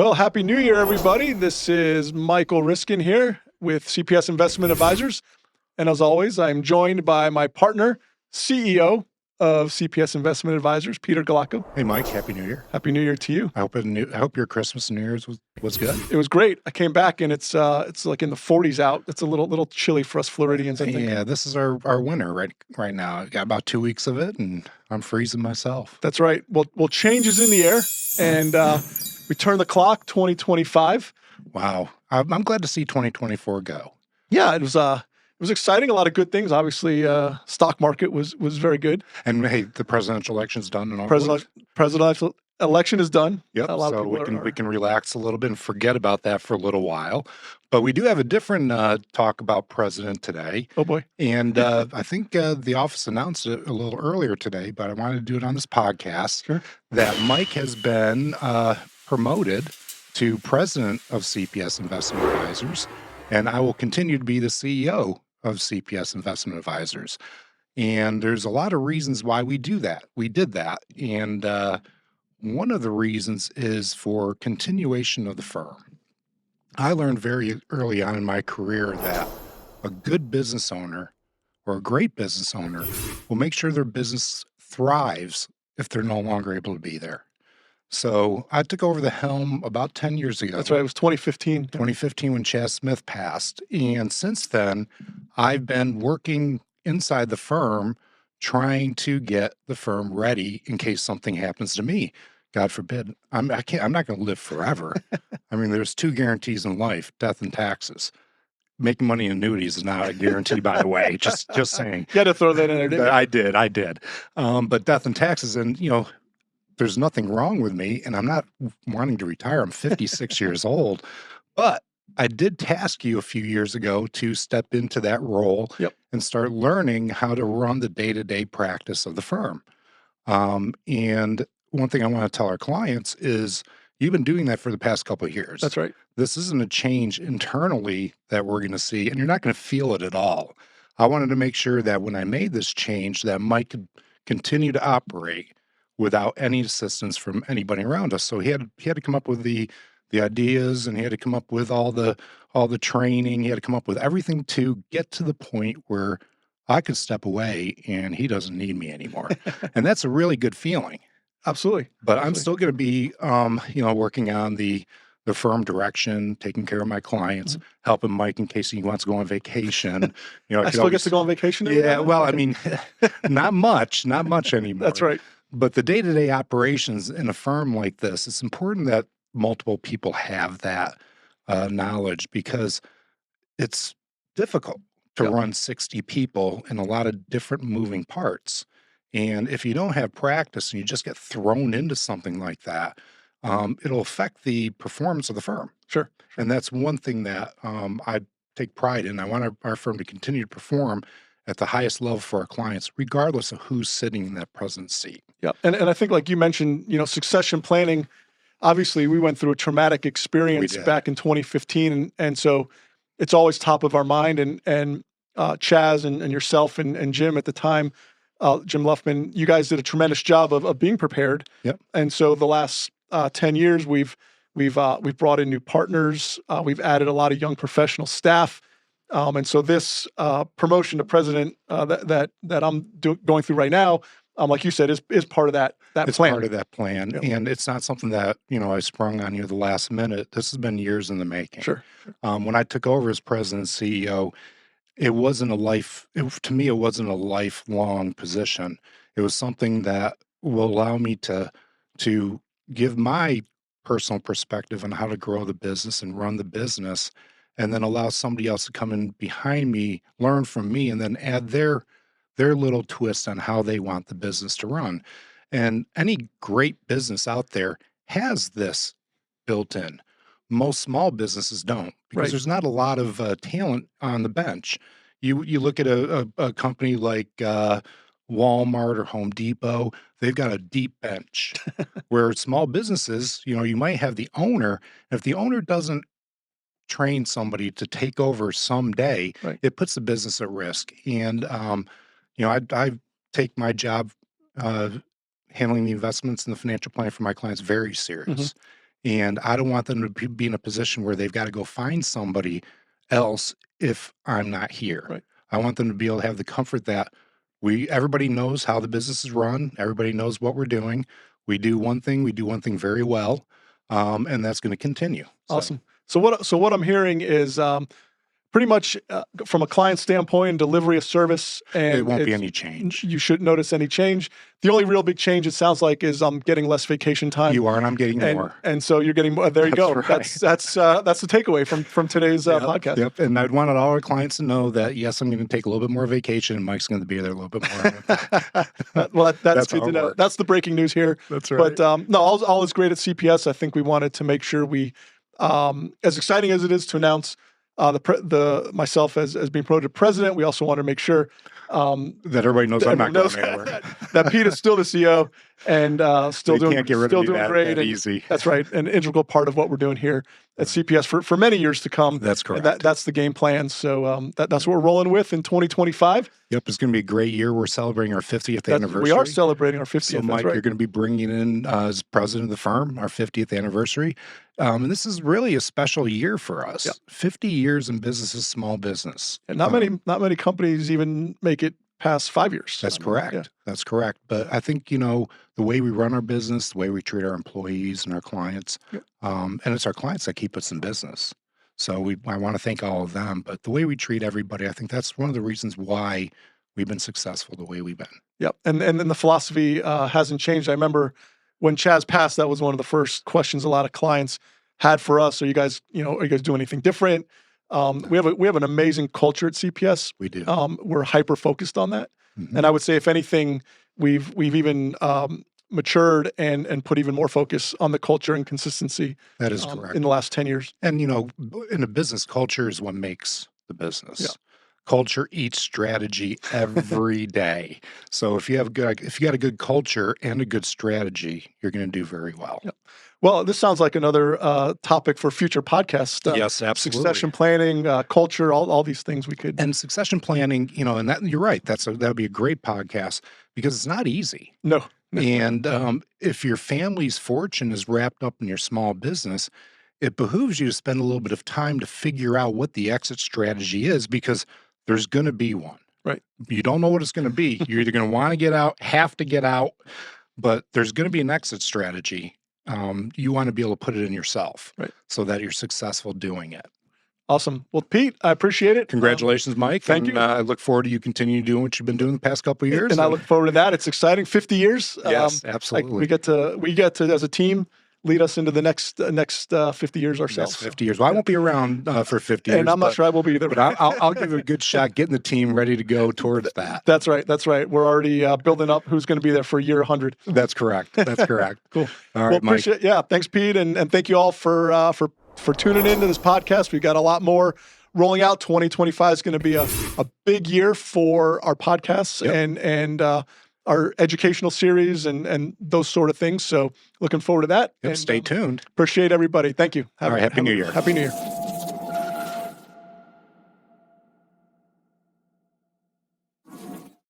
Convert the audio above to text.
Well, Happy New Year, everybody. This is Michael Riskin here with CPS Investment Advisors. And as always, I'm joined by my partner, CEO of CPS Investment Advisors, Peter Galacco. Hey, Mike. Happy New Year. Happy New Year to you. I hope your Christmas and New Year's was good. It was great. I came back and it's like in the 40s out. It's a little chilly for us Floridians, I think. Yeah, this is our winter right now. I got about 2 weeks of it, and I'm freezing myself. That's right. Well, change is in the air, and we turn the clock, 2025. Wow. I'm glad to see 2024 go. Yeah, it was exciting. A lot of good things. Obviously, stock market was very good. And hey, the presidential election's done and all. Presidential election is done. Yep. A lot of So people we can relax a little bit and forget about that for a little while. But we do have a different talk about president today. Oh boy. And I think the office announced it a little earlier today, but I wanted to do it on this podcast. Sure. That Mike has been promoted to president of CPS Investment Advisors, and I will continue to be the CEO of CPS Investment Advisors. And there's a lot of reasons why we do that. We did that. And one of the reasons is for continuation of the firm. I learned very early on in my career that a good business owner or a great business owner will make sure their business thrives if they're no longer able to be there. So I took over the helm about 10 years ago. That's right. It was 2015. 2015 when Chaz Smith passed. And since then, I've been working inside the firm trying to get the firm ready in case something happens to me. God forbid. I'm not going to live forever. I mean, there's two guarantees in life, death and taxes. Making money in annuities is not a guarantee, by the way. Just saying. You had to throw that in there, didn't you? I did. But death and taxes, and there's nothing wrong with me, and I'm not wanting to retire. I'm 56 years old, but I did task you a few years ago to step into that role and start learning how to run the day-to-day practice of the firm. And one thing I want to tell our clients is you've been doing that for the past couple of years. That's right. This isn't a change internally that we're going to see, and you're not going to feel it at all. I wanted to make sure that when I made this change that Mike could continue to operate without any assistance from anybody around us. So he had to come up with the ideas, and he had to come up with all the training. He had to come up with everything to get to the point where I could step away and he doesn't need me anymore. And that's a really good feeling. Absolutely. But I'm still going to be, working on the firm direction, taking care of my clients, helping Mike in case he wants to go on vacation. I still get to go on vacation. Yeah. Well, I mean, not much anymore. That's right. But the day-to-day operations in a firm like this, it's important that multiple people have that knowledge, because it's difficult to run 60 people in a lot of different moving parts. And if you don't have practice and you just get thrown into something like that, it'll affect the performance of the firm. Sure. And that's one thing that I take pride in. I want our firm to continue to perform at the highest level for our clients, regardless of who's sitting in that president seat. Yeah. And I think, like you mentioned, succession planning, obviously we went through a traumatic experience back in 2015. And so it's always top of our mind. And Chaz and yourself and Jim at the time, Jim Luffman, you guys did a tremendous job of being prepared. Yep. And so the last 10 years, we've brought in new partners. We've added a lot of young professional staff. And so this promotion to president that I'm going through right now, like you said, is part of that plan. It's part of that plan. Yep. And it's not something that, I sprung on you the last minute. This has been years in the making. Sure. When I took over as president and CEO, it wasn't to me, it wasn't a lifelong position. It was something that will allow me to give my personal perspective on how to grow the business and run the business, and then allow somebody else to come in behind me, learn from me, and then add their little twist on how they want the business to run. And any great business out there has this built in. Most small businesses don't, because there's not a lot of talent on the bench. You look at a company like Walmart or Home Depot, they've got a deep bench. Where small businesses, you might have the owner. If the owner doesn't train somebody to take over someday, it puts the business at risk. And I take my job handling the investments and the financial plan for my clients very serious. And I don't want them to be in a position where they've got to go find somebody else if I'm not here. Right. I want them to be able to have the comfort that everybody knows how the business is run. Everybody knows what we're doing. We do one thing very well. And that's going to continue. Awesome. So what I'm hearing is, pretty much from a client standpoint, delivery of service, and it won't be any change. You shouldn't notice any change. The only real big change, it sounds like, is I'm getting less vacation time. You are, and I'm getting more. And so you're getting more. There you go. Right. That's the takeaway from today's podcast. Yep. And I'd wanted all our clients to know that, yes, I'm going to take a little bit more vacation, and Mike's going to be there a little bit more. Well, that's good to know. Works. That's the breaking news here. That's right. But no, all is great at CPS. I think we wanted to make sure we, as exciting as it is to announce myself as being promoted president, we also want to make sure that everybody knows I'm not going anywhere. that Pete is still the CEO and still doing great. That easy. That's right, an integral part of what we're doing here at CPS for many years to come. That's correct. That's the game plan. So that's what we're rolling with in 2025. Yep, it's going to be a great year. We're celebrating our 50th anniversary. We are celebrating our 50th. So, Mike, right. You're going to be bringing in as president of the firm our 50th anniversary. And this is really a special year for us. Yep. 50 years in business is small business. And not many companies even make it past 5 years. That's correct. Yeah. That's correct. But I think, the way we run our business, the way we treat our employees and our clients, yep. And it's our clients that keep us in business. So I want to thank all of them. But the way we treat everybody, I think that's one of the reasons why we've been successful the way we've been. Yep. And then the philosophy hasn't changed. I remember when Chaz passed, that was one of the first questions a lot of clients had for us. Are you guys doing anything different? We have an amazing culture at CPS. We do. We're hyper focused on that. Mm-hmm. And I would say, if anything, we've even matured and put even more focus on the culture and consistency. That is correct. In the last 10 years. And, in a business, culture is what makes the business. Yeah. Culture eats strategy every day. So if you got a good culture and a good strategy, you're going to do very well. Yep. Well, this sounds like another topic for future podcasts. Yes, absolutely. Succession planning, culture, all these things we could. And succession planning, and that you're right. That would be a great podcast because it's not easy. No. And if your family's fortune is wrapped up in your small business, it behooves you to spend a little bit of time to figure out what the exit strategy is, because there's going to be one. Right. You don't know what it's going to be. You're either going to want to get out, have to get out, but there's going to be an exit strategy. You want to be able to put it in yourself, right, so that you're successful doing it. Awesome. Well, Pete, I appreciate it. Congratulations, Mike. Thank you. I look forward to you continuing doing what you've been doing the past couple of years. And I look forward to that. It's exciting. 50 years. Yes, absolutely. We get to as a team lead us into the next 50 years ourselves. Next 50 years. Well, I won't be around for 50 years. And I'm not sure I will be either. But I'll give it a good shot getting the team ready to go towards that. That's right. We're already building up who's going to be there for year 100. That's correct. Cool. All right, Mike. Thanks, Pete. And thank you all for tuning into this podcast. We've got a lot more rolling out. 2025 is going to be a big year for our podcasts. Yep. and our educational series and those sort of things. So looking forward to that. Yep, and stay tuned. Appreciate everybody. Thank you. Happy New Year. Happy New Year.